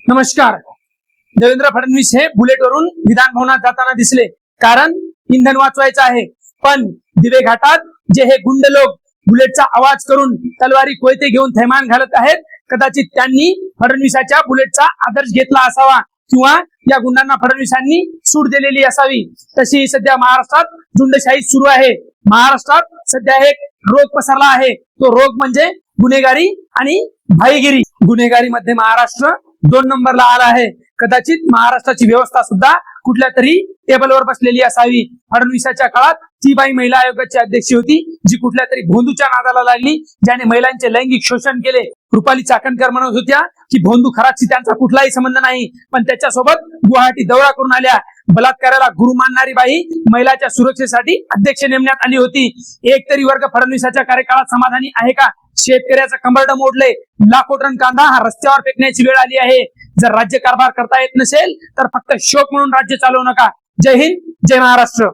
नमस्कार. देवेंद्र फडणवीस हे बुलेटवरून विधान भवनात जाताना दिसले, कारण इंधन वाचवायचं आहे. पण दिवे घाटात जे हे गुंड लोक बुलेटचा आवाज करून तलवारी कोयते घेऊन थैमान घालत आहेत, कदाचित त्यांनी फडणवीसाच्या बुलेटचा आदर्श घेतला असावा किंवा या गुंडांना फडणवीसांनी सूट दिलेली असावी. तशी सध्या महाराष्ट्रात झुंडशाही सुरू आहे. महाराष्ट्रात सध्या एक रोग पसरला आहे. तो रोग म्हणजे गुन्हेगारी आणि भाईगिरी. गुन्हेगारीमध्ये महाराष्ट्र 2 नंबरला आला आहे. कदाचित महाराष्ट्राची व्यवस्था सुद्धा कुठल्या तरी टेबलवर बसलेली असावी. फडणवीसाच्या काळात ती बाई महिला आयोगाची अध्यक्ष होती, जी कुठल्या तरी भोंदूच्या नादाला लागली, ज्याने महिलांचे लैंगिक शोषण केले. रुपाली चाकणकर म्हणत होत्या की भोंदू खराबशी त्यांचा कुठलाही संबंध नाही, पण त्याच्यासोबत गुवाहाटी दौरा करून आल्या. बलात्काराला गुरु मानणारी बाई महिलाच्या सुरक्षेसाठी अध्यक्ष नेमण्यात आली होती. एक तरी वर्ग फडणवीसाच्या कार्यकाळात समाधानी आहे का? शेतकऱ्याचं कंबरडं मोडले. लाखो टन कांदा हा रस्त्यावर फेकण्याची वेळ आली आहे. जर राज्य कारभार करता येत नसेल तर फक्त शोक म्हणून राज्य चालवू नका. जय हिंद, जय महाराष्ट्र.